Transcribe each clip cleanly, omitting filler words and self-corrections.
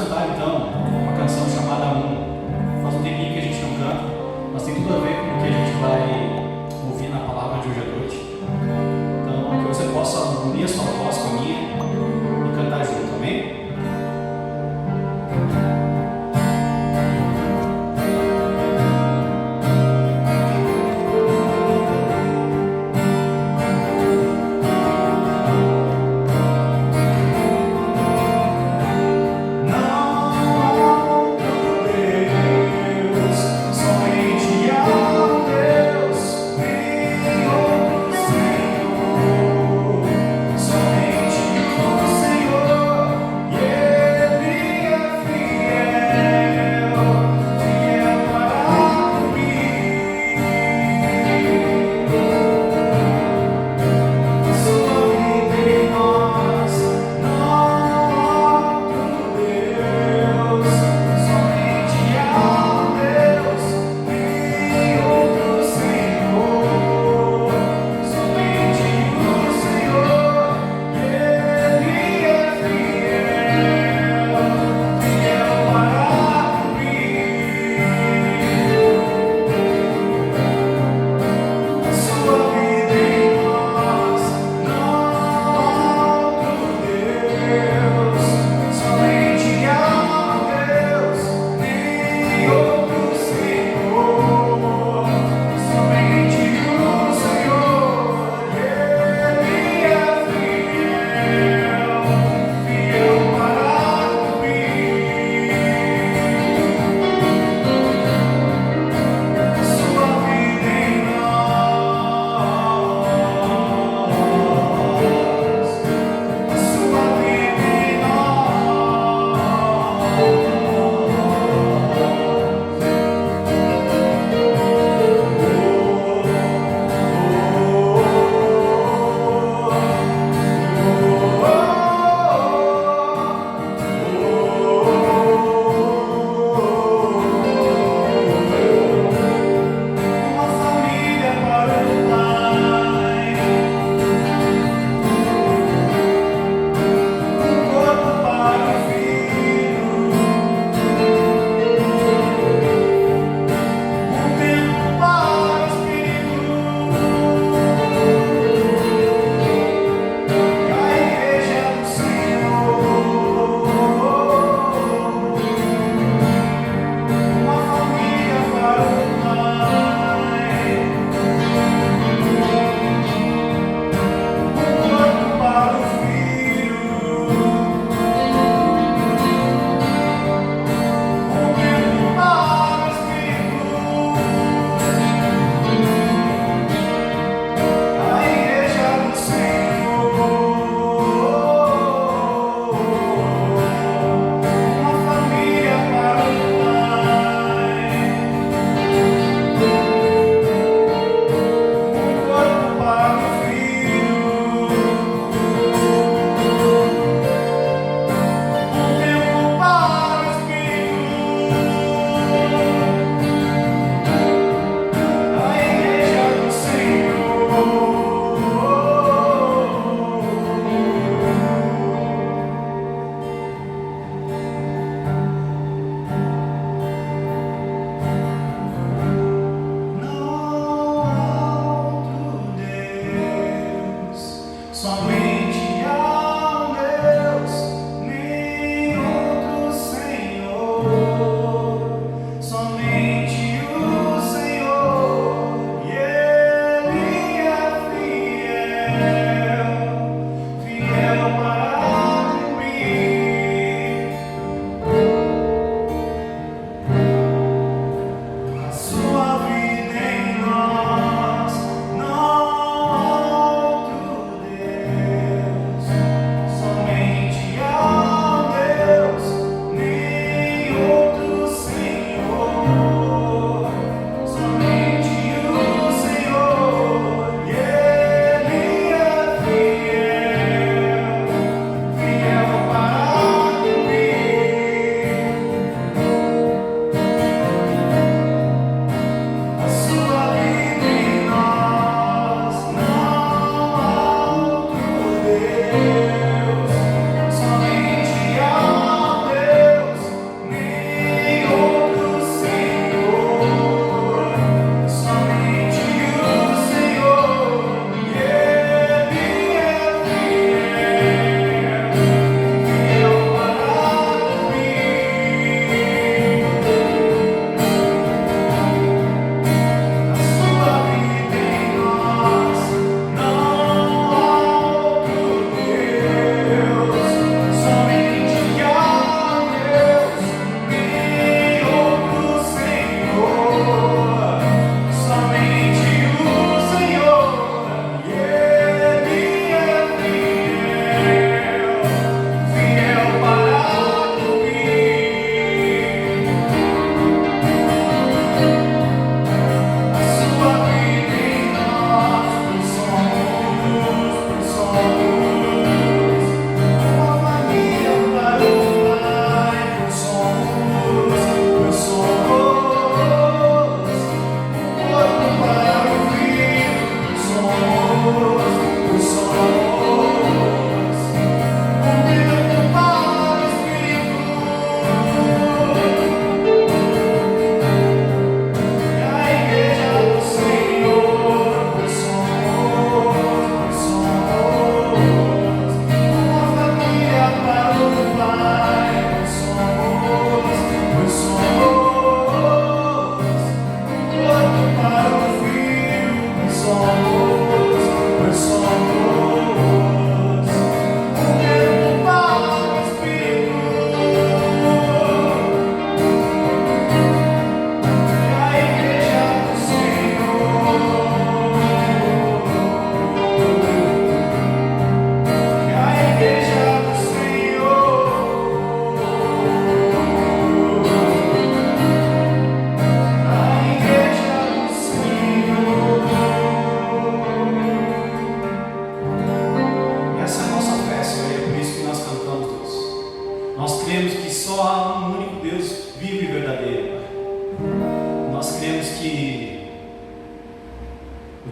cantar então uma canção chamada Um. Faz um tempinho que a gente não canta, mas tem tudo a ver com o que a gente vai ouvir na palavra de hoje à noite. Então, que você possa unir a sua voz com a minha e cantar junto, amém?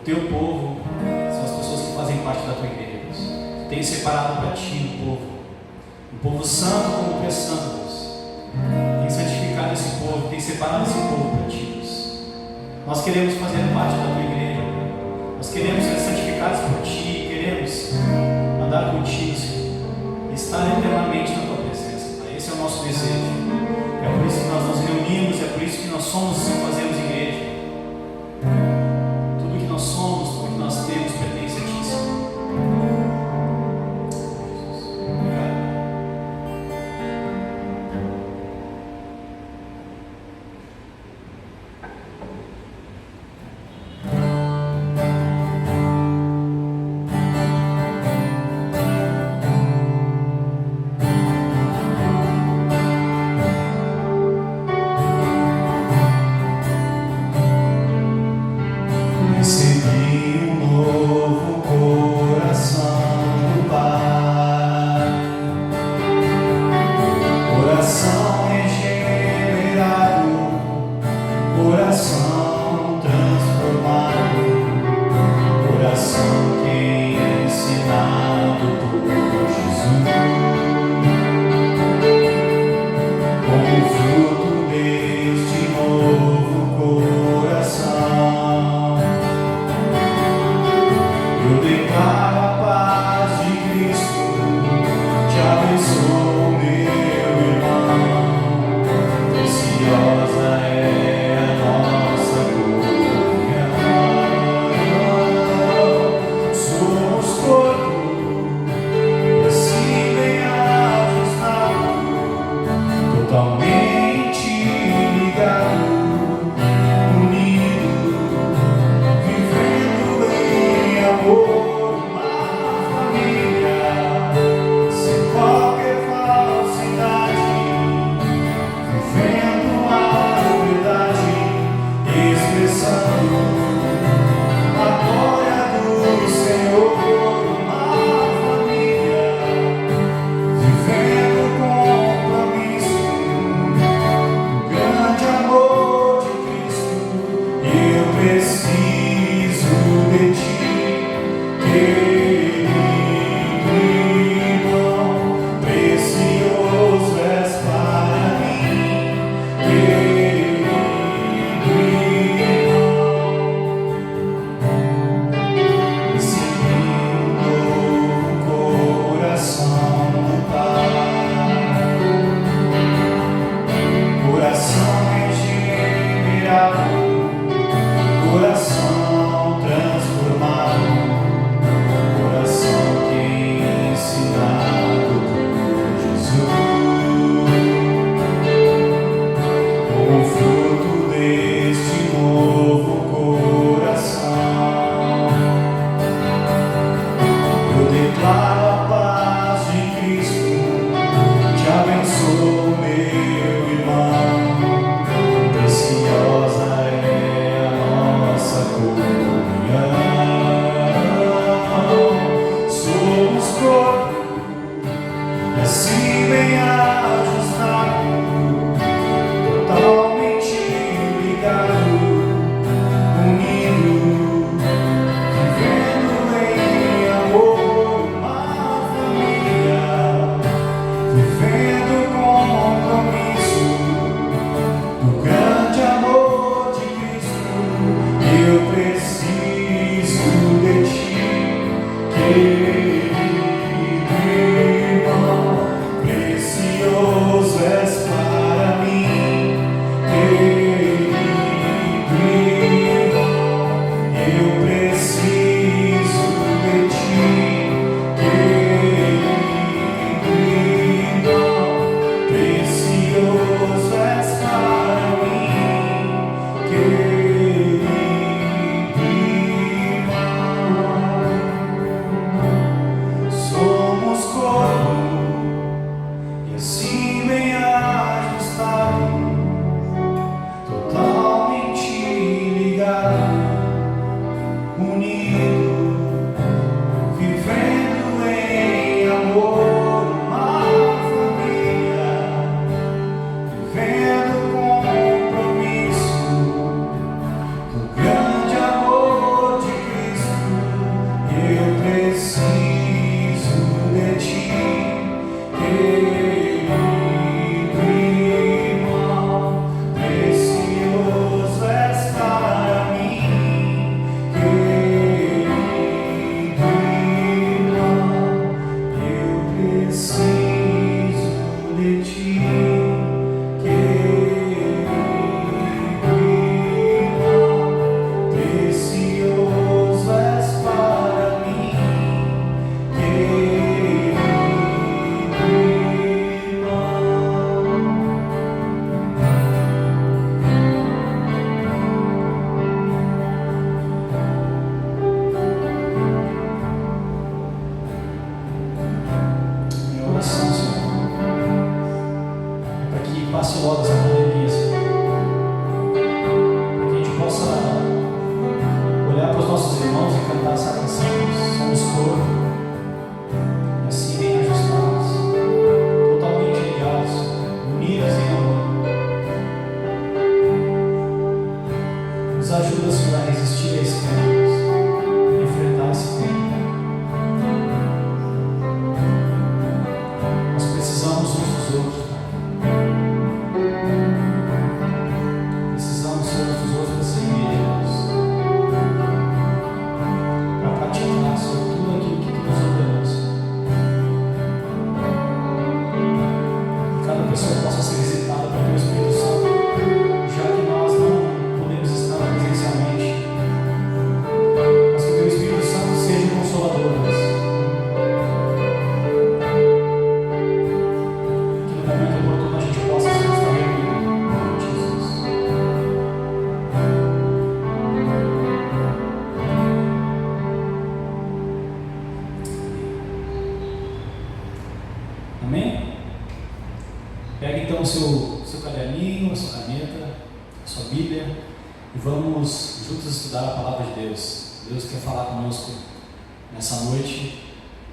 teu povo são as pessoas que fazem parte da tua igreja, Deus. Tu tens separado para ti um povo santo como tu és santo, Deus. Tem santificado esse povo, tem separado esse povo para ti, Deus. Nós queremos fazer parte da tua igreja, nós queremos ser santificados por ti, queremos andar contigo, Senhor, e estar eternamente na tua presença, Pai. Esse é o nosso desejo. É por isso que nós nos reunimos, é por isso que nós somos e fazemos igreja. Tudo que nós somos, tudo que nós temos pertence a ti, Senhor. rodas da pandemia, Senhor. Para que a gente possa olhar para os nossos irmãos e cantar essa canção. Somos corpo, e assim bem ajustados, totalmente ligados, unidos em amor. Nos ajuda, Senhor, a resistir a esse tempo, a enfrentar esse tempo. Nós precisamos uns dos outros, Pai. Precisamos uns dos outros para servir a Deus, para praticar, Senhor, tudo aquilo que Tu nos ordenou, Senhor. Que cada pessoa possa ser visitada pelo Teu Espírito Santo, já que nós não podemos estar presencialmente, mas que o Teu Espírito Santo seja o consolador, Deus. Que no momento oportuno a gente possa estar reunido, em nome de Jesus. Amém? Pega então o seu caderninho, a sua caneta, a sua Bíblia e vamos juntos estudar a palavra de Deus. Deus quer falar conosco nessa noite,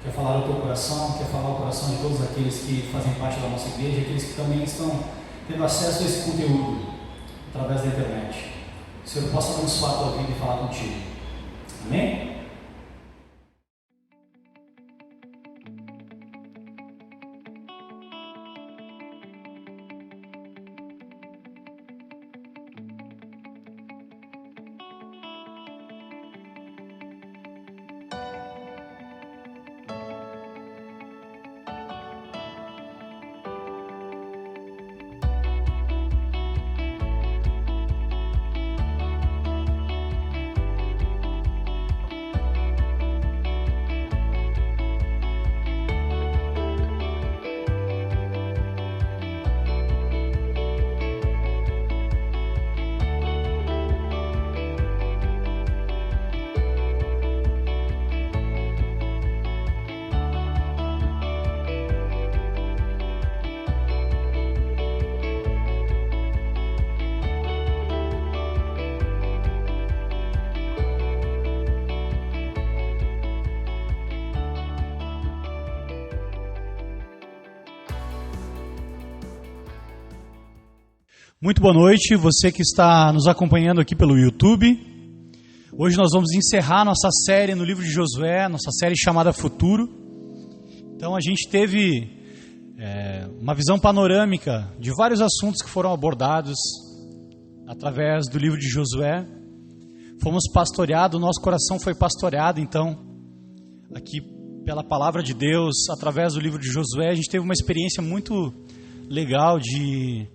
quer falar ao teu coração, quer falar ao coração de todos aqueles que fazem parte da nossa igreja, aqueles que também estão tendo acesso a esse conteúdo através da internet. Que o Senhor possa abençoar a tua vida e falar contigo. Amém? Muito boa noite, você que está nos acompanhando aqui pelo YouTube. Hoje nós vamos encerrar nossa série no livro de Josué, nossa série chamada Futuro. Então a gente teve uma visão panorâmica de vários assuntos que foram abordados através do livro de Josué. Fomos pastoreados, nosso coração foi pastoreado então aqui pela palavra de Deus, através do livro de Josué. A gente teve uma experiência muito legal de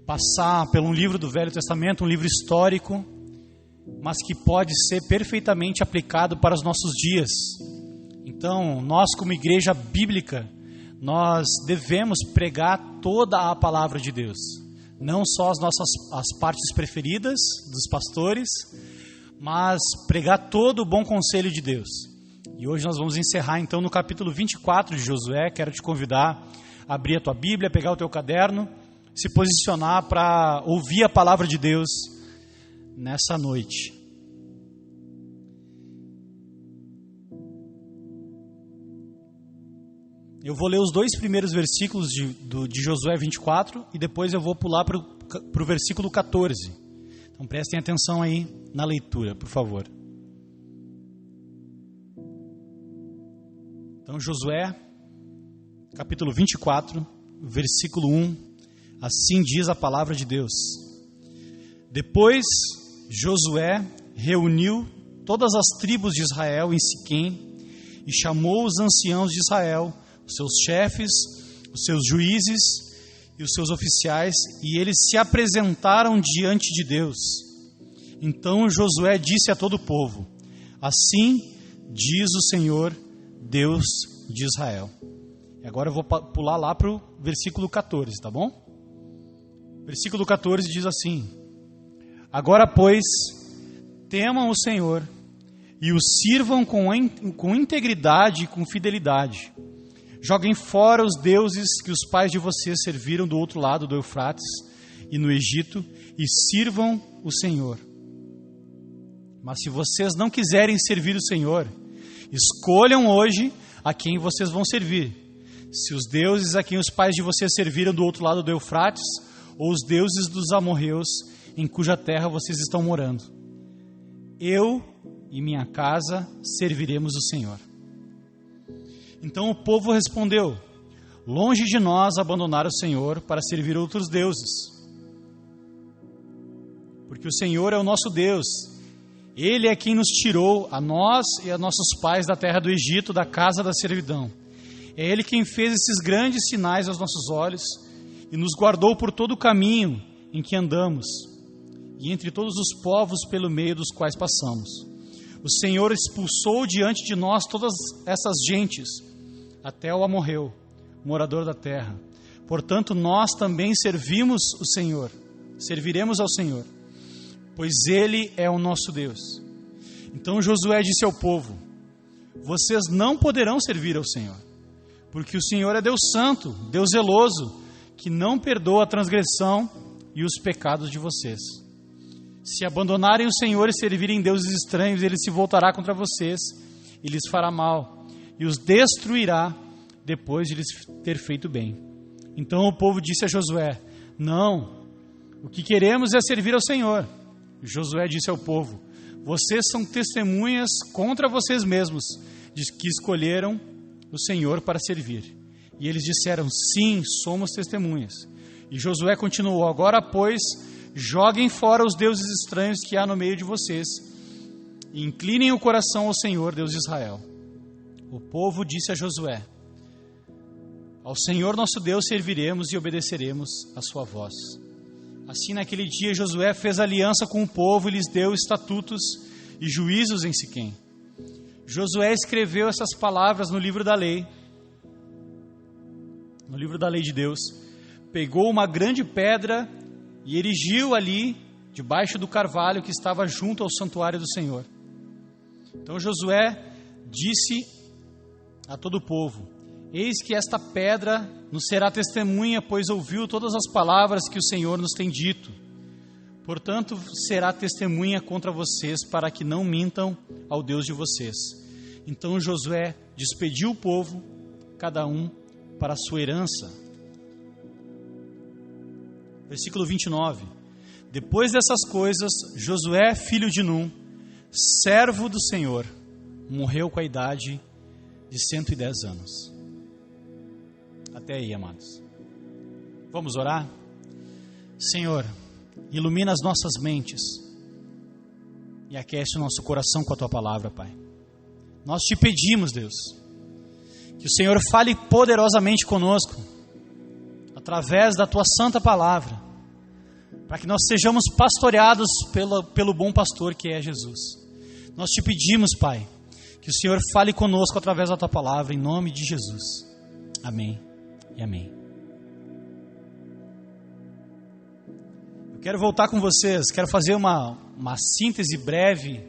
passar por um livro do Velho Testamento, um livro histórico, mas que pode ser perfeitamente aplicado para os nossos dias. Então, nós como igreja bíblica, nós devemos pregar toda a palavra de Deus, não só as partes preferidas dos pastores, mas pregar todo o bom conselho de Deus. E hoje nós vamos encerrar então no capítulo 24 de Josué. Quero te convidar a abrir a tua Bíblia, pegar o teu caderno, se posicionar para ouvir a palavra de Deus nessa noite. Eu vou ler os 2 primeiros versículos de Josué 24 e depois eu vou pular para o versículo 14. Então prestem atenção aí na leitura, por favor. Então Josué, capítulo 24, versículo 1. Assim diz a palavra de Deus. Depois Josué reuniu todas as tribos de Israel em Siquém e chamou os anciãos de Israel, os seus chefes, os seus juízes e os seus oficiais, e eles se apresentaram diante de Deus. Então Josué disse a todo o povo: assim diz o Senhor, Deus de Israel. E agora eu vou pular lá para o versículo 14, tá bom? Versículo 14 diz assim: agora, pois, temam o Senhor e o sirvam com integridade e com fidelidade. Joguem fora os deuses que os pais de vocês serviram do outro lado do Eufrates e no Egito, e sirvam o Senhor. Mas se vocês não quiserem servir o Senhor, escolham hoje a quem vocês vão servir. Se os deuses a quem os pais de vocês serviram do outro lado do Eufrates, ou os deuses dos amorreus em cuja terra vocês estão morando. Eu e minha casa serviremos o Senhor. Então o povo respondeu: longe de nós abandonar o Senhor para servir outros deuses. Porque o Senhor é o nosso Deus. Ele é quem nos tirou, a nós e a nossos pais, da terra do Egito, da casa da servidão. É Ele quem fez esses grandes sinais aos nossos olhos e nos guardou por todo o caminho em que andamos e entre todos os povos pelo meio dos quais passamos. O Senhor expulsou diante de nós todas essas gentes, até o amorreu, morador da terra. Portanto, nós também serviremos ao Senhor, pois Ele é o nosso Deus. Então Josué disse ao povo: vocês não poderão servir ao Senhor, porque o Senhor é Deus santo, Deus zeloso, que não perdoa a transgressão e os pecados de vocês. Se abandonarem o Senhor e servirem deuses estranhos, Ele se voltará contra vocês e lhes fará mal, e os destruirá depois de lhes ter feito bem. Então o povo disse a Josué: não, o que queremos é servir ao Senhor. Josué disse ao povo: vocês são testemunhas contra vocês mesmos, de que escolheram o Senhor para servir. E eles disseram: sim, somos testemunhas. E Josué continuou: agora, pois, joguem fora os deuses estranhos que há no meio de vocês, e inclinem o coração ao Senhor, Deus de Israel. O povo disse a Josué: ao Senhor nosso Deus serviremos e obedeceremos a sua voz. Assim, naquele dia, Josué fez aliança com o povo e lhes deu estatutos e juízos em Siquém. Josué escreveu essas palavras no livro da lei de Deus. Pegou uma grande pedra e erigiu ali, debaixo do carvalho que estava junto ao santuário do Senhor. Então Josué disse a todo o povo: eis que esta pedra nos será testemunha, pois ouviu todas as palavras que o Senhor nos tem dito. Portanto, será testemunha contra vocês, para que não mintam ao Deus de vocês. Então Josué despediu o povo, cada um para a sua herança. Versículo 29. Depois dessas coisas, Josué, filho de Num, servo do Senhor, morreu com a idade de 110 anos. Até aí, amados. Vamos orar? Senhor, ilumina as nossas mentes e aquece o nosso coração com a Tua palavra, Pai. Nós te pedimos, Deus, que o Senhor fale poderosamente conosco, através da Tua santa palavra, para que nós sejamos pastoreados pelo bom pastor que é Jesus. Nós te pedimos, Pai, que o Senhor fale conosco através da Tua palavra, em nome de Jesus. Amém e amém. Eu quero voltar com vocês, quero fazer uma síntese breve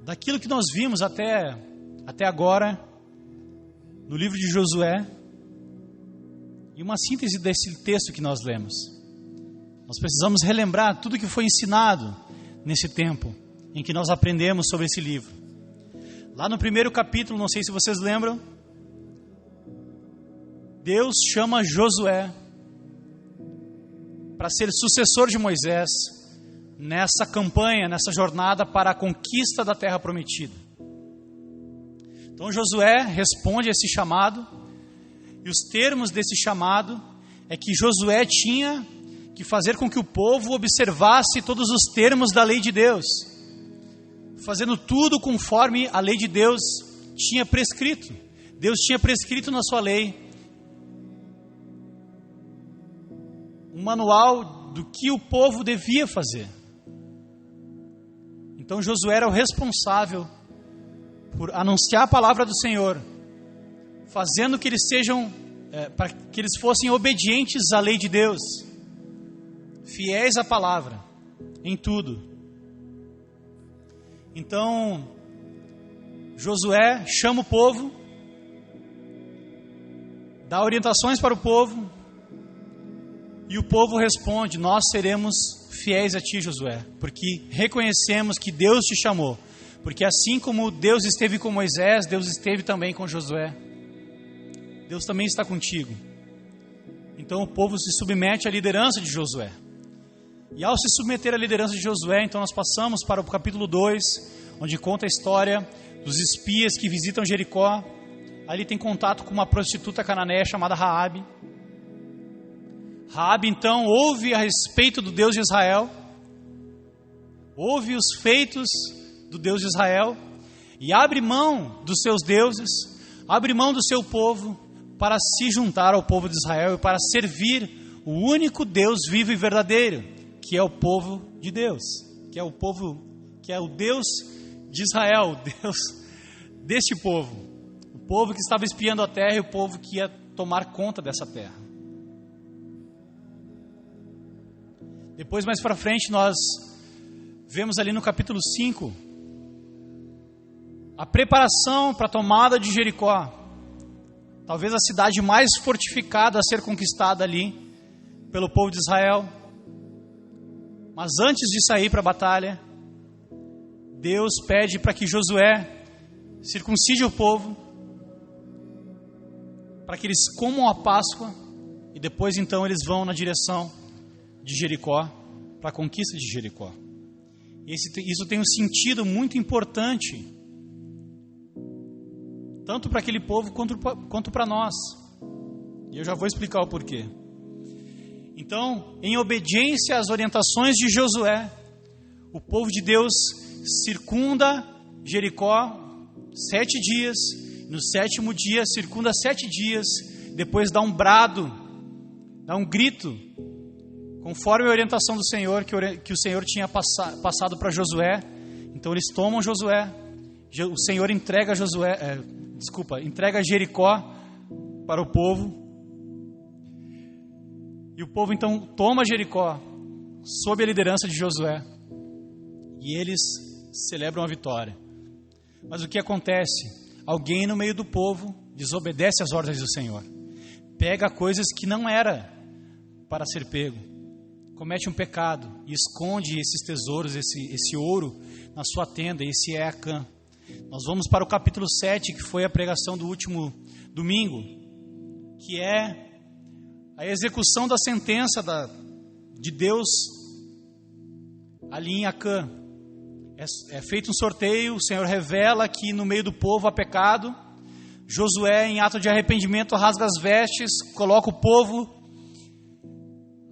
daquilo que nós vimos até agora no livro de Josué, e uma síntese desse texto que nós lemos. Nós precisamos relembrar tudo que foi ensinado nesse tempo em que nós aprendemos sobre esse livro. Lá no primeiro capítulo, não sei se vocês lembram, Deus chama Josué para ser sucessor de Moisés nessa campanha, nessa jornada para a conquista da terra prometida. Então Josué responde a esse chamado, e os termos desse chamado é que Josué tinha que fazer com que o povo observasse todos os termos da lei de Deus, fazendo tudo conforme a lei de Deus tinha prescrito. Deus tinha prescrito na sua lei um manual do que o povo devia fazer. Então Josué era o responsável por anunciar a palavra do Senhor, fazendo que eles para que eles fossem obedientes à lei de Deus, fiéis à palavra, em tudo. Então, Josué chama o povo dá orientações para o povo, e o povo responde: nós seremos fiéis a ti, Josué, porque reconhecemos que Deus te chamou, porque assim como Deus esteve com Moisés, Deus esteve também com Josué, Deus também está contigo. Então o povo se submete à liderança de Josué, e ao se submeter à liderança de Josué, então nós passamos para o capítulo 2, onde conta a história dos espias que visitam Jericó. Ali tem contato com uma prostituta cananeia chamada Raabe. Raabe então ouve a respeito do Deus de Israel, ouve os feitos do Deus de Israel e abre mão dos seus deuses, abre mão do seu povo para se juntar ao povo de Israel e para servir o único Deus vivo e verdadeiro, que é o povo de Deus, que é o Deus de Israel, o Deus deste povo, o povo que estava espiando a terra e o povo que ia tomar conta dessa terra. Depois, mais para frente, nós vemos ali no capítulo 5 a preparação para a tomada de Jericó, talvez a cidade mais fortificada a ser conquistada ali pelo povo de Israel. Mas antes de sair para a batalha, Deus pede para que Josué circuncide o povo, para que eles comam a Páscoa, e depois então eles vão na direção de Jericó, para a conquista de Jericó. Isso tem um sentido muito importante, tanto para aquele povo quanto para nós, e eu já vou explicar o porquê. Então, em obediência às orientações de Josué, o povo de Deus circunda Jericó 7 dias, no 7º dia circunda 7 dias, depois dá um brado, dá um grito, conforme a orientação do Senhor, que o Senhor tinha passado para Josué. Então eles tomam Josué, o Senhor entrega entrega Jericó para o povo, e o povo então toma Jericó, sob a liderança de Josué, e eles celebram a vitória. Mas o que acontece? Alguém no meio do povo desobedece às ordens do Senhor, pega coisas que não era para ser pego, comete um pecado e esconde esses tesouros, esse ouro na sua tenda. Esse é Acã. Nós vamos para o capítulo 7, que foi a pregação do último domingo, que é a execução da sentença de Deus ali em Acã. É feito um sorteio, o Senhor revela que no meio do povo há pecado. Josué, em ato de arrependimento, rasga as vestes, coloca o povo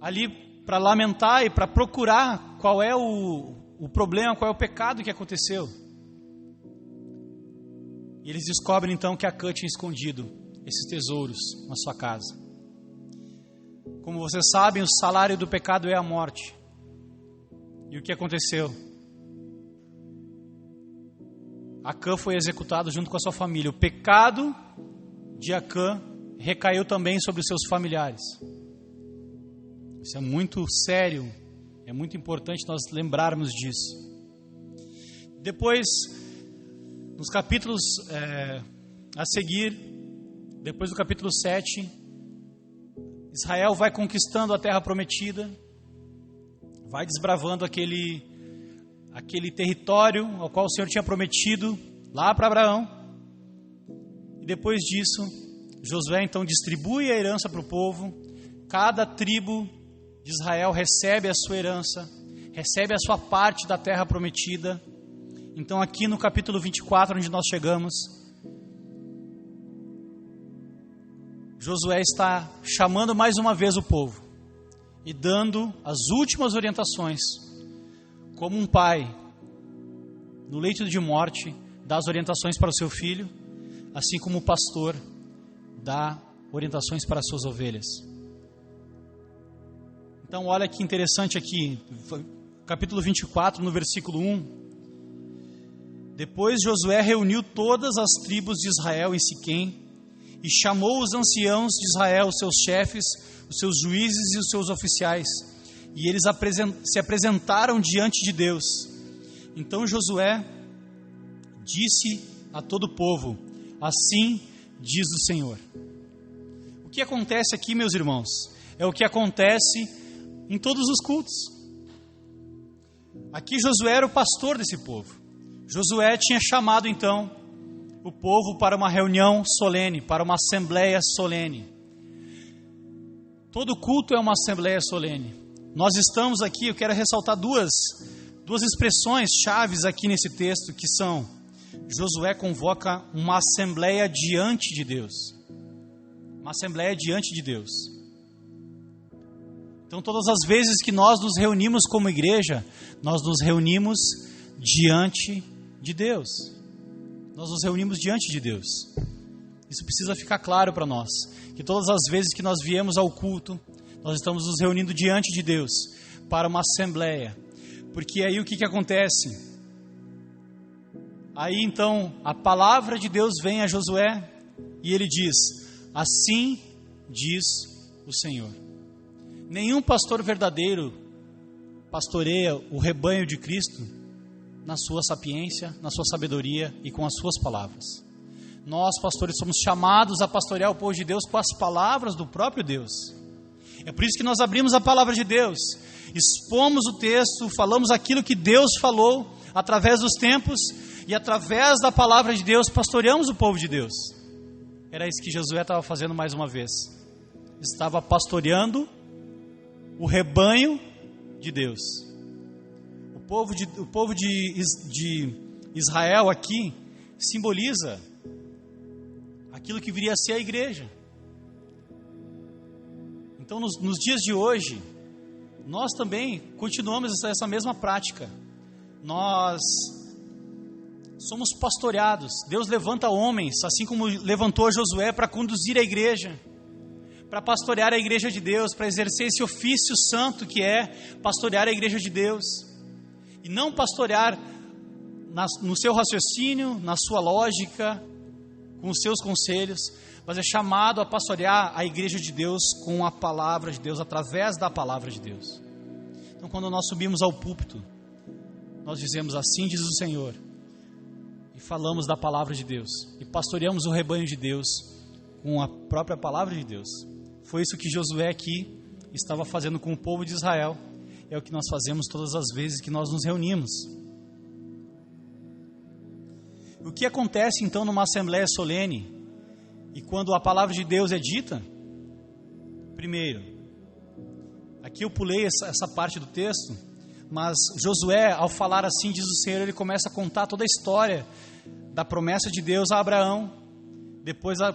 ali para lamentar e para procurar qual é o problema, qual é o pecado que aconteceu. E eles descobrem então que Acã tinha escondido esses tesouros na sua casa. Como vocês sabem, o salário do pecado é a morte. E o que aconteceu? Acã foi executado junto com a sua família. O pecado de Acã recaiu também sobre os seus familiares. Isso é muito sério, é muito importante nós lembrarmos disso. Depois, nos capítulos a seguir, depois do capítulo 7, Israel vai conquistando a terra prometida, vai desbravando aquele território ao qual o Senhor tinha prometido lá para Abraão. E depois disso, Josué então distribui a herança para o povo. Cada tribo de Israel recebe a sua herança, recebe a sua parte da terra prometida. Então aqui no capítulo 24, onde nós chegamos, Josué está chamando mais uma vez o povo e dando as últimas orientações, como um pai no leito de morte dá as orientações para o seu filho, assim como o pastor dá orientações para as suas ovelhas. Então olha que interessante aqui, capítulo 24, no versículo 1. Depois Josué reuniu todas as tribos de Israel em Siquém e chamou os anciãos de Israel, os seus chefes, os seus juízes e os seus oficiais, e eles se apresentaram diante de Deus. Então Josué disse a todo o povo: assim diz o Senhor. O que acontece aqui, meus irmãos, é o que acontece em todos os cultos. Aqui Josué era o pastor desse povo. Josué tinha chamado então o povo para uma reunião solene, para uma assembleia solene. Todo culto é uma assembleia solene. Nós estamos aqui, eu quero ressaltar duas expressões chaves aqui nesse texto, que são: Josué convoca uma assembleia diante de Deus. Uma assembleia diante de Deus. Então, todas as vezes que nós nos reunimos como igreja, nós nos reunimos diante de Deus. Nós nos reunimos diante de Deus. Isso precisa ficar claro para nós, que todas as vezes que nós viemos ao culto, nós estamos nos reunindo diante de Deus, para uma assembleia. Porque aí o que acontece? Aí então, a palavra de Deus vem a Josué, e ele diz: assim diz o Senhor. Nenhum pastor verdadeiro pastoreia o rebanho de Cristo na sua sapiência, na sua sabedoria e com as suas palavras. Nós, pastores, somos chamados a pastorear o povo de Deus com as palavras do próprio Deus. É por isso que nós abrimos a palavra de Deus, expomos o texto, falamos aquilo que Deus falou através dos tempos, e através da palavra de Deus pastoreamos o povo de Deus. Era isso que Josué estava fazendo mais uma vez. Estava pastoreando o rebanho de Deus. O povo de Israel aqui simboliza aquilo que viria a ser a igreja. Então, nos dias de hoje, nós também continuamos essa mesma prática. Nós somos pastoreados. Deus levanta homens, assim como levantou Josué, para conduzir a igreja, para pastorear a igreja de Deus, para exercer esse ofício santo que é pastorear a igreja de Deus. E não pastorear no seu raciocínio, na sua lógica, com os seus conselhos, mas é chamado a pastorear a igreja de Deus com a palavra de Deus, através da palavra de Deus. Então, quando nós subimos ao púlpito, nós dizemos: assim diz o Senhor, e falamos da palavra de Deus, e pastoreamos o rebanho de Deus com a própria palavra de Deus. Foi isso que Josué aqui estava fazendo com o povo de Israel. É o que nós fazemos todas as vezes que nós nos reunimos. O que acontece então numa assembleia solene, e quando a palavra de Deus é dita? Primeiro, aqui eu pulei essa parte do texto, mas Josué, ao falar assim diz o Senhor, ele começa a contar toda a história da promessa de Deus a Abraão, depois a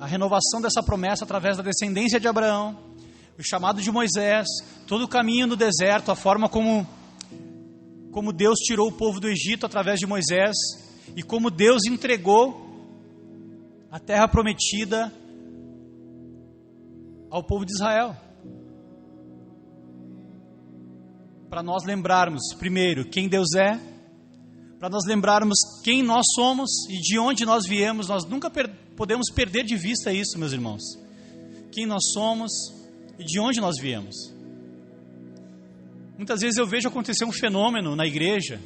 renovação dessa promessa através da descendência de Abraão, o chamado de Moisés, todo o caminho no deserto, a forma como Deus tirou o povo do Egito através de Moisés, e como Deus entregou a terra prometida ao povo de Israel. Para nós lembrarmos, primeiro, quem Deus é, para nós lembrarmos quem nós somos e de onde nós viemos. Nós nunca podemos perder de vista isso, meus irmãos. Quem nós somos e de onde nós viemos. Muitas vezes eu vejo acontecer um fenômeno na igreja,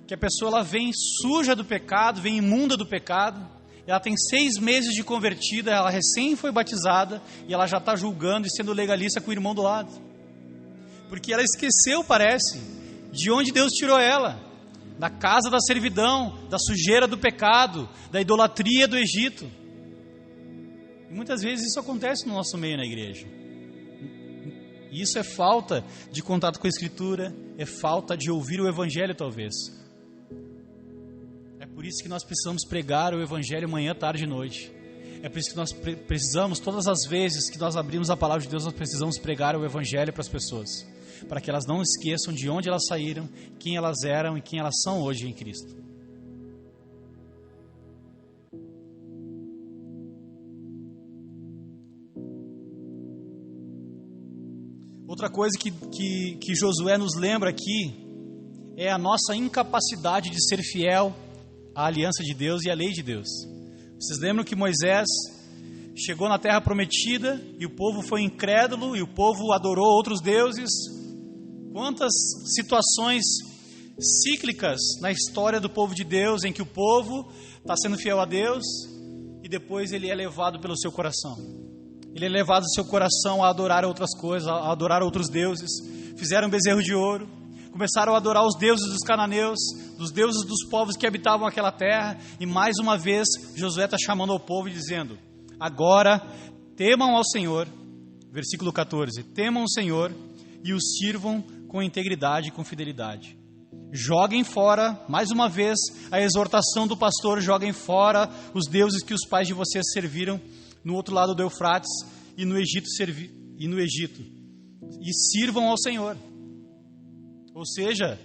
que a pessoa ela vem suja do pecado, vem imunda do pecado, ela tem 6 meses de convertida, ela recém foi batizada, e ela já está julgando e sendo legalista com o irmão do lado. Porque ela esqueceu, parece, de onde Deus tirou ela. Da casa da servidão, da sujeira do pecado, da idolatria do Egito. E muitas vezes isso acontece no nosso meio na igreja. E isso é falta de contato com a Escritura, é falta de ouvir o Evangelho talvez. É por isso que nós precisamos pregar o Evangelho manhã, tarde e noite. É por isso que nós precisamos, todas as vezes que nós abrimos a palavra de Deus, nós precisamos pregar o Evangelho para as pessoas, para que elas não esqueçam de onde elas saíram, quem elas eram e quem elas são hoje em Cristo. Outra coisa que Josué nos lembra aqui é a nossa incapacidade de ser fiel à aliança de Deus e à lei de Deus. Vocês lembram que Moisés chegou na terra prometida e o povo foi incrédulo e o povo adorou outros deuses? Quantas situações cíclicas na história do povo de Deus em que o povo está sendo fiel a Deus e depois ele é levado pelo seu coração. Ele é levado o seu coração a adorar outras coisas, a adorar outros deuses. Fizeram um bezerro de ouro, começaram a adorar os deuses dos cananeus, dos deuses dos povos que habitavam aquela terra. E mais uma vez Josué está chamando ao povo e dizendo: agora temam ao Senhor, versículo 14, temam o Senhor e o sirvam com integridade e com fidelidade. Joguem fora, mais uma vez, a exortação do pastor: joguem fora os deuses que os pais de vocês serviram no outro lado do Eufrates e no Egito, e sirvam ao Senhor. Ou seja,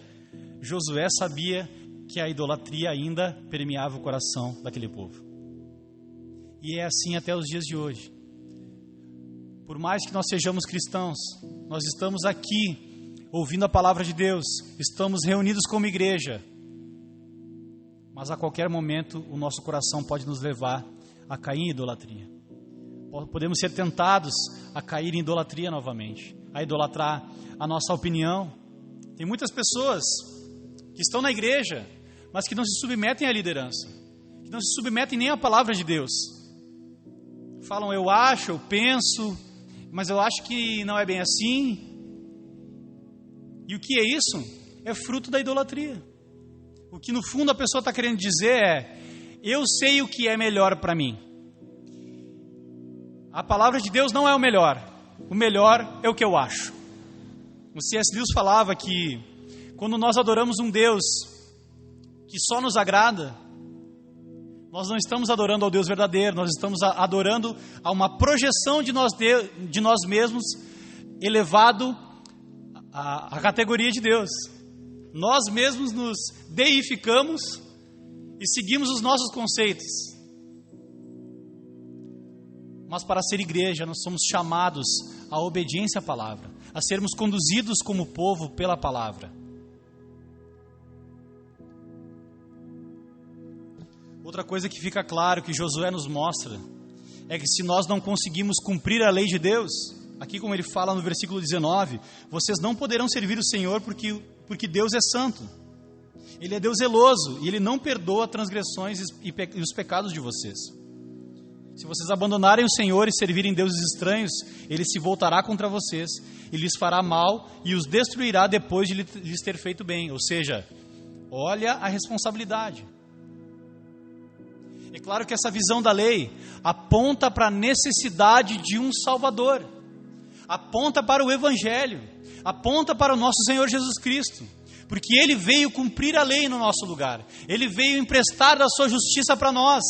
Josué sabia que a idolatria ainda permeava o coração daquele povo. E é assim até os dias de hoje. Por mais que nós sejamos cristãos, nós estamos aqui ouvindo a palavra de Deus, estamos reunidos como igreja, mas a qualquer momento o nosso coração pode nos levar a cair em idolatria. Podemos ser tentados a cair em idolatria novamente, a idolatrar a nossa opinião. Tem muitas pessoas que estão na igreja, mas que não se submetem à liderança, que não se submetem nem à palavra de Deus. Falam: eu acho, eu penso, mas eu acho que não é bem assim. E o que é isso? É fruto da idolatria. O que no fundo a pessoa está querendo dizer é: eu sei o que é melhor para mim. A palavra de Deus não é o melhor é o que eu acho. O C.S. Lewis falava que quando nós adoramos um Deus que só nos agrada, nós não estamos adorando ao Deus verdadeiro, nós estamos adorando a uma projeção de nós mesmos elevado à categoria de Deus. Nós mesmos nos deificamos e seguimos os nossos conceitos. Mas para ser igreja, nós somos chamados à obediência à palavra, a sermos conduzidos como povo pela palavra. Outra coisa que fica claro que Josué nos mostra é que se nós não conseguimos cumprir a lei de Deus, aqui como ele fala no versículo 19, vocês não poderão servir o Senhor porque Deus é santo. Ele é Deus zeloso e Ele não perdoa transgressões e os pecados de vocês. Se vocês abandonarem o Senhor e servirem deuses estranhos, Ele se voltará contra vocês e lhes fará mal e os destruirá depois de lhes ter feito bem. Ou seja, olha a responsabilidade. É claro que essa visão da lei aponta para a necessidade de um Salvador, aponta para o Evangelho, aponta para o nosso Senhor Jesus Cristo, porque Ele veio cumprir a lei no nosso lugar, Ele veio emprestar da sua justiça para nós,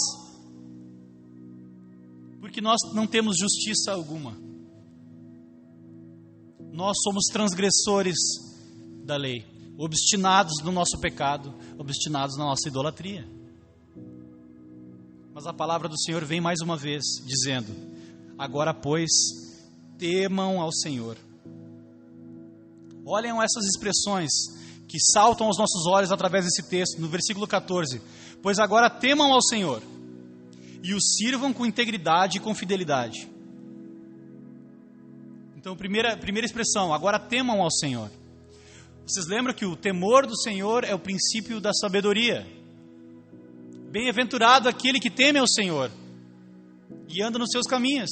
porque nós não temos justiça alguma. Nós somos transgressores da lei, obstinados no nosso pecado, obstinados na nossa idolatria. Mas a palavra do Senhor vem mais uma vez, dizendo: agora, pois, temam ao Senhor. Olhem essas expressões que saltam aos nossos olhos através desse texto, no versículo 14. Pois agora temam ao Senhor e o sirvam com integridade e com fidelidade. Então, primeira expressão, agora temam ao Senhor. Vocês lembram que o temor do Senhor é o princípio da sabedoria. Bem-aventurado aquele que teme ao Senhor e anda nos seus caminhos.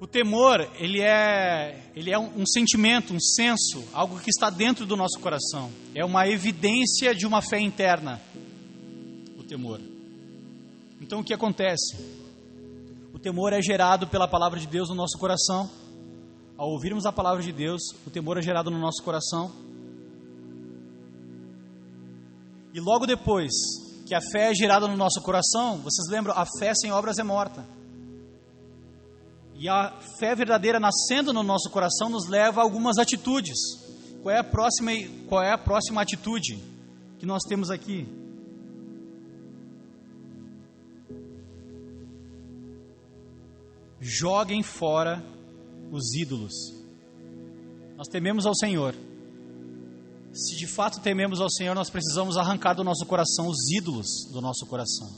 O temor, ele é um sentimento, um senso, algo que está dentro do nosso coração. É uma evidência de uma fé interna, o temor. Então o que acontece? O temor é gerado pela palavra de Deus no nosso coração. Ao ouvirmos a palavra de Deus, o temor é gerado no nosso coração. E logo depois que a fé é gerada no nosso coração, vocês lembram, a fé sem obras é morta. E a fé verdadeira nascendo no nosso coração nos leva a algumas atitudes. Qual é a próxima atitude que nós temos aqui? Joguem fora os ídolos. Nós tememos ao Senhor. Se de fato tememos ao Senhor, nós precisamos arrancar do nosso coração os ídolos do nosso coração.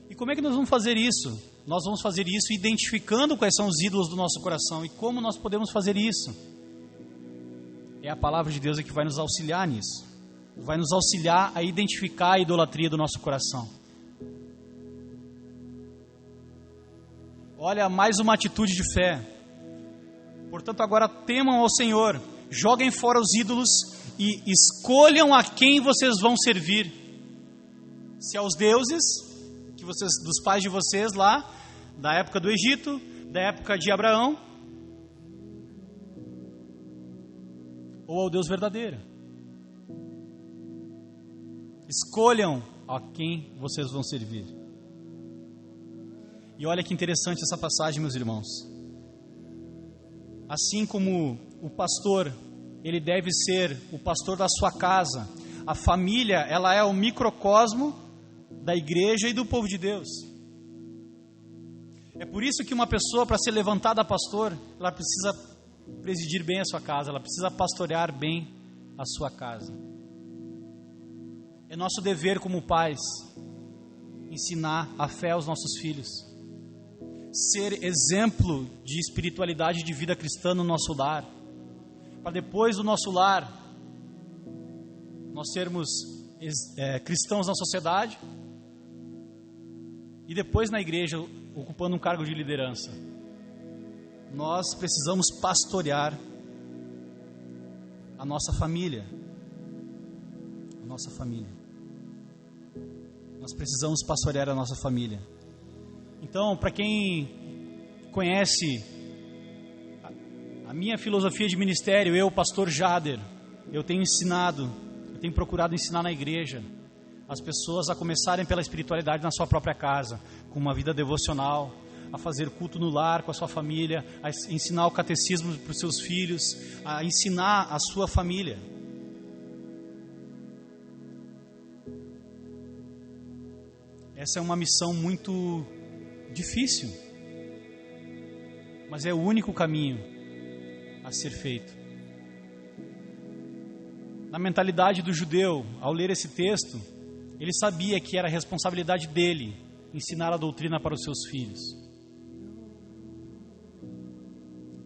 E como é que nós vamos fazer isso? Nós vamos fazer isso identificando quais são os ídolos do nosso coração. E como nós podemos fazer isso? É a palavra de Deus que vai nos auxiliar nisso. Vai nos auxiliar a identificar a idolatria do nosso coração. Olha, mais uma atitude de fé. Portanto, agora temam ao Senhor, joguem fora os ídolos e escolham a quem vocês vão servir. Se aos deuses que vocês, dos pais de vocês lá, da época do Egito, da época de Abraão, ou ao Deus verdadeiro. Escolham a quem vocês vão servir. E olha que interessante essa passagem, meus irmãos. Assim como o pastor, ele deve ser o pastor da sua casa, a família, ela é o microcosmo da igreja e do povo de Deus. É por isso que uma pessoa, para ser levantada a pastor, ela precisa presidir bem a sua casa, ela precisa pastorear bem a sua casa. É nosso dever como pais ensinar a fé aos nossos filhos, ser exemplo de espiritualidade de vida cristã no nosso lar, para depois do nosso lar nós sermos cristãos na sociedade e depois na igreja ocupando um cargo de liderança. Nós precisamos pastorear a nossa família. A nossa família. Nós precisamos pastorear a nossa família. Então, para quem conhece a minha filosofia de ministério, eu, pastor Jader, eu tenho procurado ensinar na igreja as pessoas a começarem pela espiritualidade na sua própria casa, com uma vida devocional, a fazer culto no lar com a sua família, a ensinar o catecismo para os seus filhos, a ensinar a sua família. Essa é uma missão muito difícil, mas é o único caminho a ser feito. Na mentalidade do judeu, ao ler esse texto, ele sabia que era responsabilidade dele ensinar a doutrina para os seus filhos.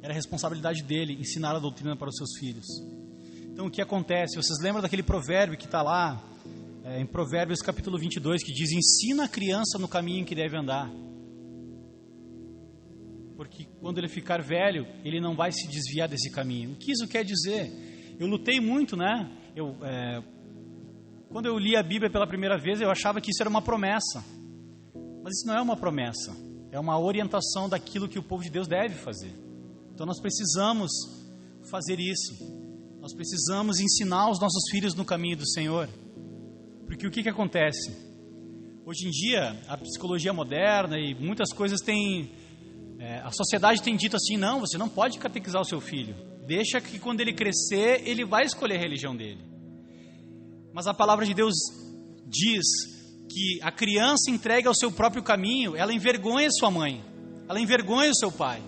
Era responsabilidade dele ensinar a doutrina para os seus filhos. Então o que acontece? Vocês lembram daquele provérbio que está lá, em Provérbios capítulo 22, que diz: ensina a criança no caminho em que deve andar, porque quando ele ficar velho, ele não vai se desviar desse caminho. O que isso quer dizer? Eu lutei muito, né? Quando eu li a Bíblia pela primeira vez, eu achava que isso era uma promessa. Mas isso não é uma promessa, é uma orientação daquilo que o povo de Deus deve fazer. Então nós precisamos fazer isso. Nós precisamos ensinar os nossos filhos no caminho do Senhor. Porque o que acontece? Hoje em dia, a psicologia moderna e muitas coisas têm... a sociedade tem dito assim: não, você não pode catequizar o seu filho. Deixa que quando ele crescer, ele vai escolher a religião dele. Mas a palavra de Deus diz que a criança entregue ao seu próprio caminho, ela envergonha sua mãe, ela envergonha o seu pai.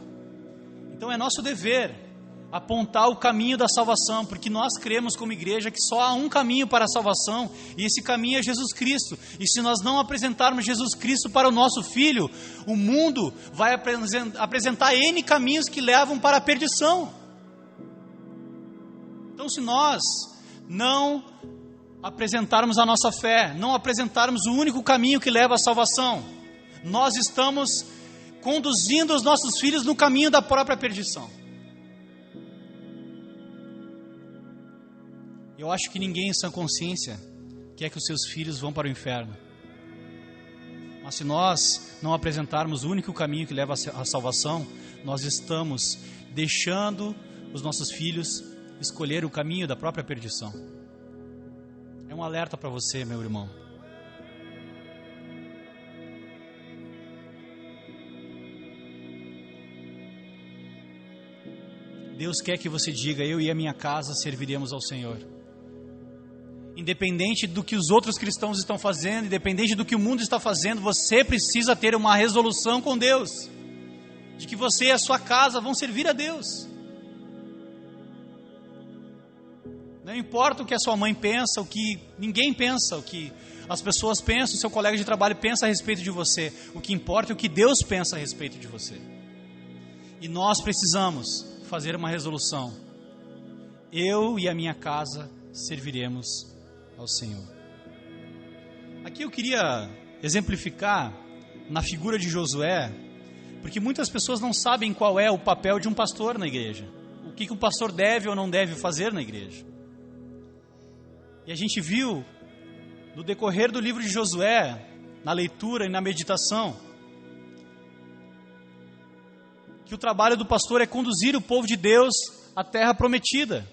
Então é nosso dever apontar o caminho da salvação, porque nós cremos como igreja que só há um caminho para a salvação, e esse caminho é Jesus Cristo. E se nós não apresentarmos Jesus Cristo para o nosso filho, o mundo vai apresentar N caminhos que levam para a perdição. Então, se nós não apresentarmos a nossa fé, não apresentarmos o único caminho que leva à salvação, nós estamos conduzindo os nossos filhos no caminho da própria perdição. Eu acho que ninguém em sã consciência quer que os seus filhos vão para o inferno. Mas se nós não apresentarmos o único caminho que leva à salvação, nós estamos deixando os nossos filhos escolher o caminho da própria perdição. É um alerta para você, meu irmão. Deus quer que você diga: eu e a minha casa serviremos ao Senhor. Independente do que os outros cristãos estão fazendo, independente do que o mundo está fazendo, você precisa ter uma resolução com Deus, de que você e a sua casa vão servir a Deus. Não importa o que a sua mãe pensa, o que ninguém pensa, o que as pessoas pensam, o seu colega de trabalho pensa a respeito de você. O que importa é o que Deus pensa a respeito de você. E nós precisamos fazer uma resolução: eu e a minha casa serviremos ao Senhor. Aqui eu queria exemplificar na figura de Josué, Porque muitas pessoas não sabem qual é o papel de um pastor na igreja. O que o pastor deve ou não deve fazer na igreja. E a gente viu, no decorrer do livro de Josué, na leitura e na meditação, que o trabalho do pastor é conduzir o povo de Deus à terra prometida.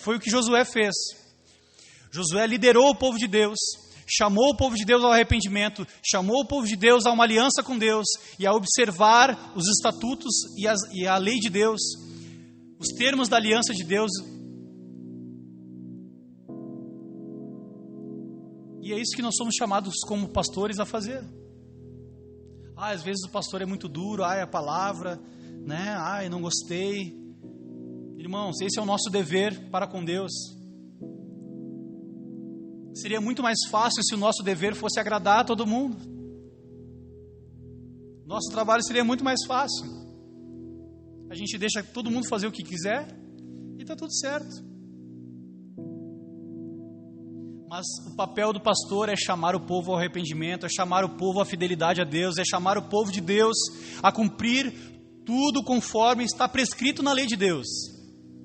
Foi o que Josué fez. Josué liderou o povo de Deus, chamou o povo de Deus ao arrependimento, chamou o povo de Deus a uma aliança com Deus e a observar os estatutos e a lei de Deus, os termos da aliança de Deus. E é isso que nós somos chamados como pastores a fazer. Às vezes o pastor é muito duro, a palavra, né? Eu não gostei. Irmãos, esse é o nosso dever para com Deus. Seria muito mais fácil se o nosso dever fosse agradar a todo mundo. Nosso trabalho seria muito mais fácil. A gente deixa todo mundo fazer o que quiser e está tudo certo. Mas o papel do pastor é chamar o povo ao arrependimento, é chamar o povo à fidelidade a Deus, é chamar o povo de Deus a cumprir tudo conforme está prescrito na lei de Deus.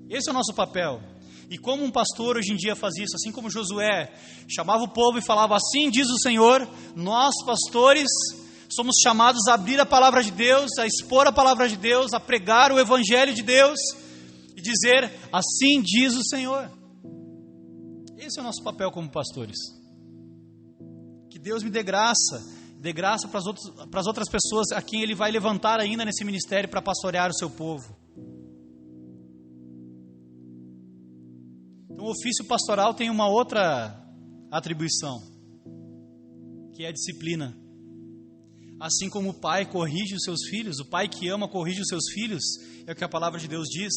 Esse é o nosso papel. E como um pastor hoje em dia faz isso, assim como Josué chamava o povo e falava: assim diz o Senhor, nós pastores somos chamados a abrir a palavra de Deus, a expor a palavra de Deus, a pregar o evangelho de Deus e dizer: assim diz o Senhor. Esse é o nosso papel como pastores. Que Deus me dê graça para as outras pessoas a quem Ele vai levantar ainda nesse ministério para pastorear o seu povo. Então, o ofício pastoral tem uma outra atribuição, que é a disciplina. Assim como o pai corrige os seus filhos, o pai que ama corrige os seus filhos, é o que a palavra de Deus diz.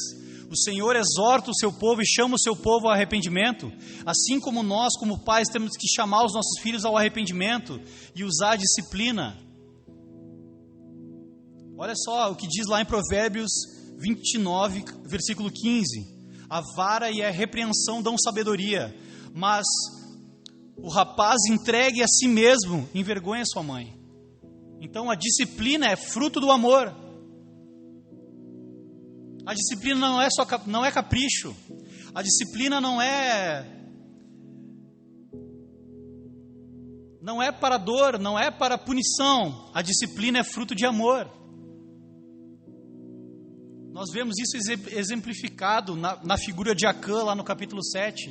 O Senhor exorta o seu povo e chama o seu povo ao arrependimento. Assim como nós, como pais, temos que chamar os nossos filhos ao arrependimento e usar a disciplina. Olha só o que diz lá em Provérbios 29, versículo 15. A vara e a repreensão dão sabedoria, mas o rapaz entregue a si mesmo envergonha sua mãe. Então a disciplina é fruto do amor. A disciplina não é capricho. A disciplina não é para dor, não é para punição. A disciplina é fruto de amor. Nós vemos isso exemplificado na figura de Acã, lá no capítulo 7.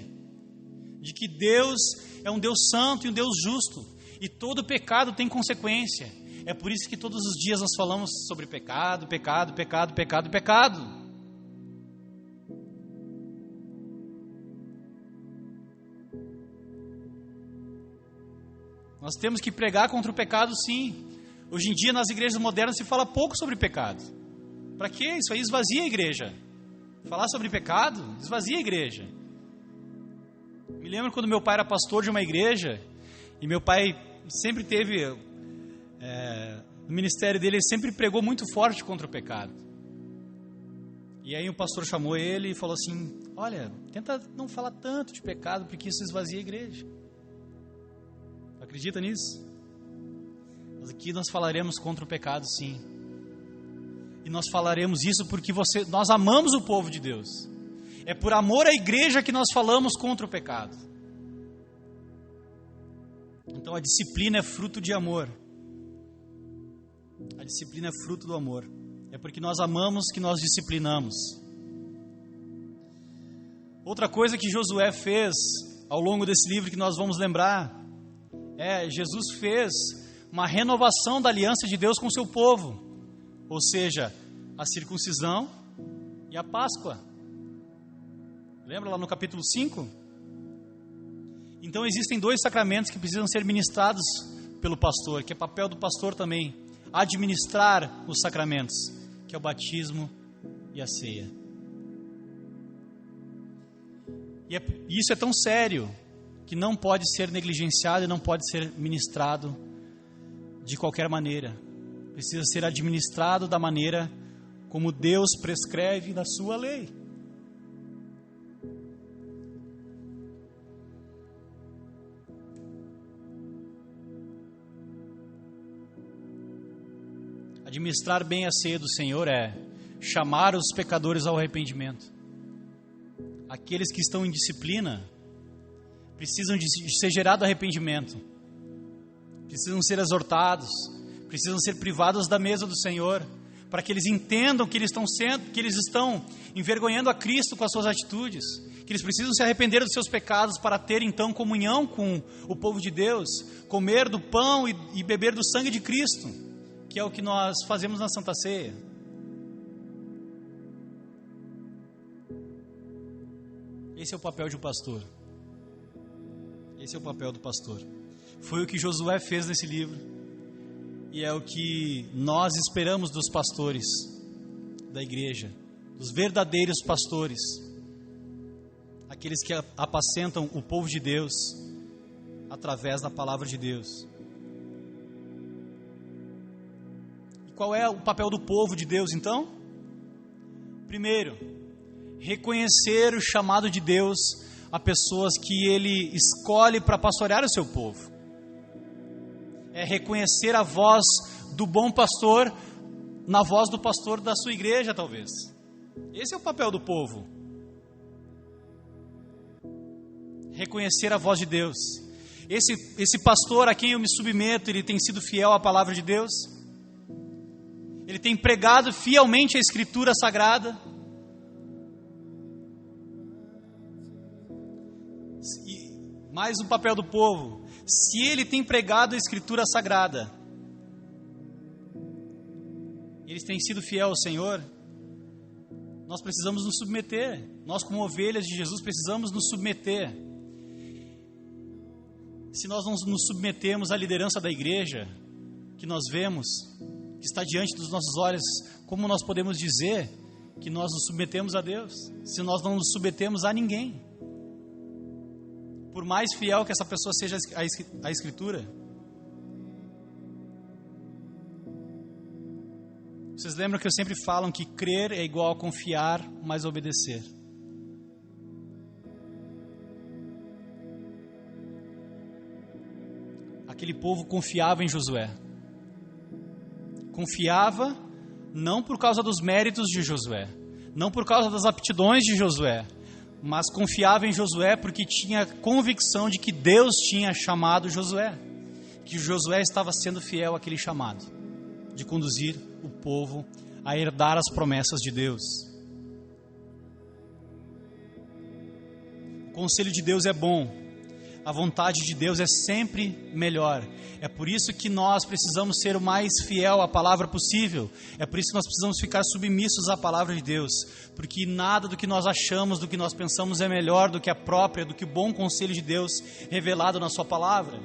De que Deus é um Deus santo e um Deus justo. E todo pecado tem consequência. É por isso que todos os dias nós falamos sobre pecado, pecado, pecado, pecado, pecado. Nós temos que pregar contra o pecado, sim. Hoje em dia, nas igrejas modernas, se fala pouco sobre pecado. Para quê? Isso aí esvazia a igreja. Falar sobre pecado esvazia a igreja. Me lembro quando meu pai era pastor de uma igreja, e meu pai sempre teve, no ministério dele, ele sempre pregou muito forte contra o pecado. E aí o pastor chamou ele e falou assim: olha, tenta não falar tanto de pecado, porque isso esvazia a igreja. Acredita nisso? Mas aqui nós falaremos contra o pecado, sim. E nós falaremos isso porque nós amamos o povo de Deus. É por amor à igreja que nós falamos contra o pecado. Então a disciplina é fruto de amor. A disciplina é fruto do amor. É porque nós amamos que nós disciplinamos. Outra coisa que Josué fez ao longo desse livro que nós vamos lembrar Jesus fez uma renovação da aliança de Deus com o seu povo. Ou seja, a circuncisão e a Páscoa. Lembra lá no capítulo 5? Então existem dois sacramentos que precisam ser ministrados pelo pastor, que é papel do pastor também, administrar os sacramentos, que é o batismo e a ceia. E isso é tão sério que não pode ser negligenciado e não pode ser ministrado de qualquer maneira. Precisa ser administrado da maneira como Deus prescreve na sua lei. Administrar bem a ceia do Senhor é chamar os pecadores ao arrependimento. Aqueles que estão em disciplina precisam de ser gerado arrependimento, precisam ser exortados, precisam ser privados da mesa do Senhor, para que eles entendam que eles estão envergonhando a Cristo com as suas atitudes, que eles precisam se arrepender dos seus pecados para ter então comunhão com o povo de Deus, comer do pão e beber do sangue de Cristo, que é o que nós fazemos na Santa Ceia. Esse é o papel de um pastor. Esse é o papel do pastor. Foi o que Josué fez nesse livro. E é o que nós esperamos dos pastores da igreja, dos verdadeiros pastores, aqueles que apacentam o povo de Deus através da palavra de Deus. E qual é o papel do povo de Deus então? Primeiro, reconhecer o chamado de Deus a pessoas que Ele escolhe para pastorear o seu povo. É reconhecer a voz do bom pastor na voz do pastor da sua igreja, talvez. Esse é o papel do povo. Reconhecer a voz de Deus. Esse pastor a quem eu me submeto, ele tem sido fiel à palavra de Deus? Ele tem pregado fielmente a Escritura Sagrada? E mais um papel do povo. Se ele tem pregado a Escritura Sagrada, eles têm sido fiel ao Senhor, nós precisamos nos submeter. Nós, como ovelhas de Jesus, precisamos nos submeter. Se nós não nos submetemos à liderança da igreja, que nós vemos, que está diante dos nossos olhos, como nós podemos dizer que nós nos submetemos a Deus, se nós não nos submetemos a ninguém? Por mais fiel que essa pessoa seja à Escritura. Vocês lembram que eu sempre falo que crer é igual a confiar, mas obedecer. Aquele povo confiava em Josué. Confiava não por causa dos méritos de Josué, não por causa das aptidões de Josué, mas confiava em Josué porque tinha convicção de que Deus tinha chamado Josué, que Josué estava sendo fiel àquele chamado, de conduzir o povo a herdar as promessas de Deus. O conselho de Deus é bom, a vontade de Deus é sempre melhor. É por isso que nós precisamos ser o mais fiel à palavra possível. É por isso que nós precisamos ficar submissos à palavra de Deus. Porque nada do que nós achamos, do que nós pensamos é melhor do que a própria, do que o bom conselho de Deus revelado na sua palavra.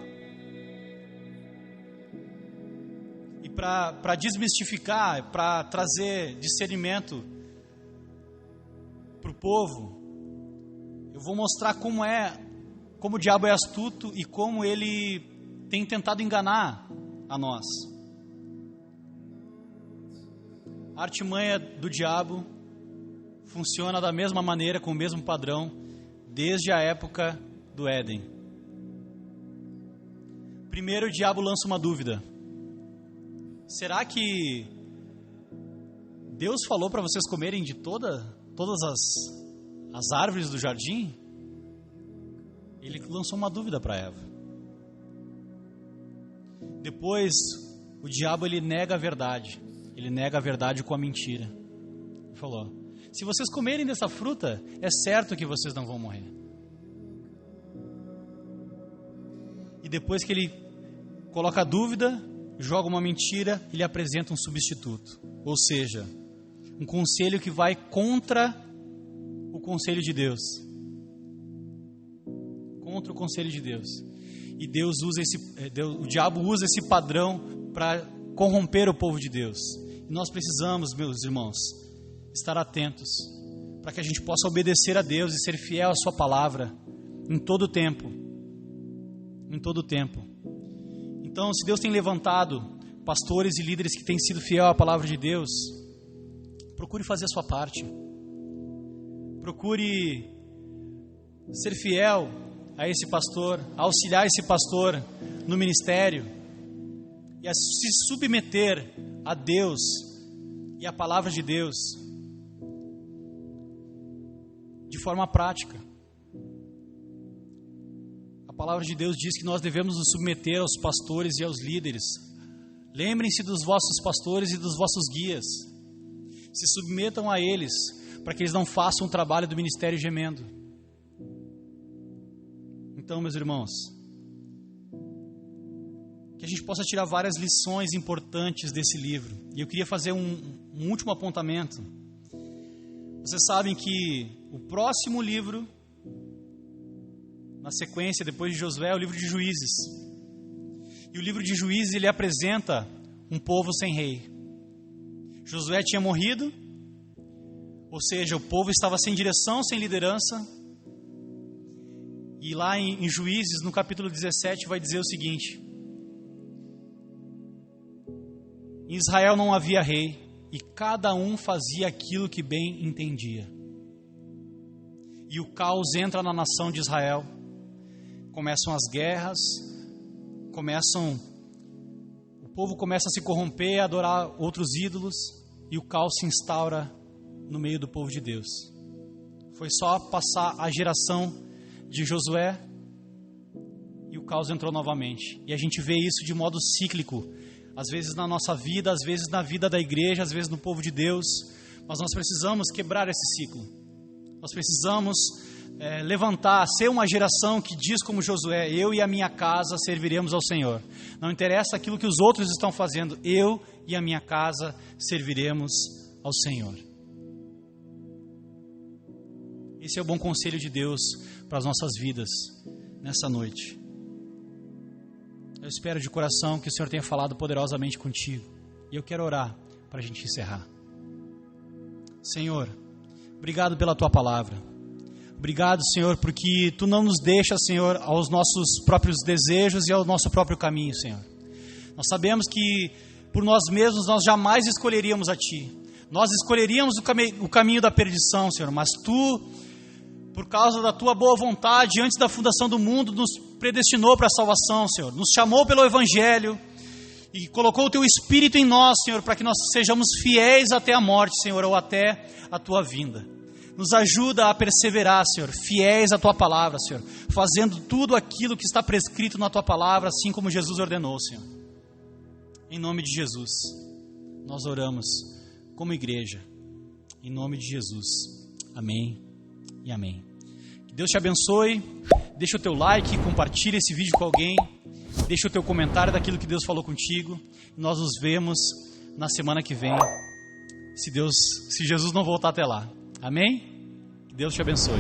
E para desmistificar, para trazer discernimento para o povo, eu vou mostrar como o diabo é astuto e como ele tem tentado enganar a nós. A artimanha do diabo funciona da mesma maneira, com o mesmo padrão, desde a época do Éden. Primeiro, o diabo lança uma dúvida. Será que Deus falou para vocês comerem de todas as árvores do jardim? Ele lançou uma dúvida para Eva. Depois, o diabo ele nega a verdade. Ele nega a verdade com a mentira. Ele falou: se vocês comerem dessa fruta, é certo que vocês não vão morrer. E depois que ele coloca a dúvida, joga uma mentira, ele apresenta um substituto. Ou seja, um conselho que vai contra o conselho de Deus. Contra o conselho de Deus. E o diabo usa esse padrão para corromper o povo de Deus. E nós precisamos, meus irmãos, estar atentos para que a gente possa obedecer a Deus e ser fiel à sua palavra em todo o tempo. Em todo o tempo. Então, se Deus tem levantado pastores e líderes que têm sido fiel à palavra de Deus, procure fazer a sua parte. Procure ser fiel a esse pastor, auxiliar esse pastor no ministério e a se submeter a Deus e a palavra de Deus de forma prática. A palavra de Deus diz que nós devemos nos submeter aos pastores e aos líderes. Lembrem-se dos vossos pastores e dos vossos guias. Se submetam a eles, para que eles não façam o trabalho do ministério gemendo. Então, meus irmãos, que a gente possa tirar várias lições importantes desse livro. E eu queria fazer um último apontamento. Vocês sabem que o próximo livro, na sequência, depois de Josué, é o livro de Juízes. E o livro de Juízes, ele apresenta um povo sem rei. Josué tinha morrido, ou seja, o povo estava sem direção, sem liderança. E lá em Juízes, no capítulo 17, vai dizer o seguinte: em Israel não havia rei, e cada um fazia aquilo que bem entendia. E o caos entra na nação de Israel. Começam as guerras, o povo começa a se corromper, a adorar outros ídolos, e o caos se instaura no meio do povo de Deus. Foi só passar a geração de Josué e o caos entrou novamente. E a gente vê isso de modo cíclico, às vezes na nossa vida, às vezes na vida da igreja, às vezes no povo de Deus. Mas nós precisamos quebrar esse ciclo. Nós precisamos levantar, ser uma geração que diz como Josué: eu e a minha casa serviremos ao Senhor. Não interessa aquilo que os outros estão fazendo, eu e a minha casa serviremos ao Senhor. Esse é o bom conselho de Deus para as nossas vidas nessa noite. Eu espero de coração que o Senhor tenha falado poderosamente contigo. E eu quero orar para a gente encerrar. Senhor, obrigado pela Tua palavra. Obrigado, Senhor, porque Tu não nos deixas, Senhor, aos nossos próprios desejos e ao nosso próprio caminho, Senhor. Nós sabemos que por nós mesmos nós jamais escolheríamos a Ti. Nós escolheríamos o caminho da perdição, Senhor, mas Tu, por causa da Tua boa vontade, antes da fundação do mundo, nos predestinou para a salvação, Senhor. Nos chamou pelo Evangelho e colocou o Teu Espírito em nós, Senhor, para que nós sejamos fiéis até a morte, Senhor, ou até a Tua vinda. Nos ajuda a perseverar, Senhor, fiéis à Tua palavra, Senhor, fazendo tudo aquilo que está prescrito na Tua palavra, assim como Jesus ordenou, Senhor. Em nome de Jesus, nós oramos como igreja. Em nome de Jesus. Amém e amém. Que Deus te abençoe. Deixa o teu like, compartilha esse vídeo com alguém. Deixa o teu comentário daquilo que Deus falou contigo. Nós nos vemos na semana que vem, se Jesus não voltar até lá. Amém? Que Deus te abençoe.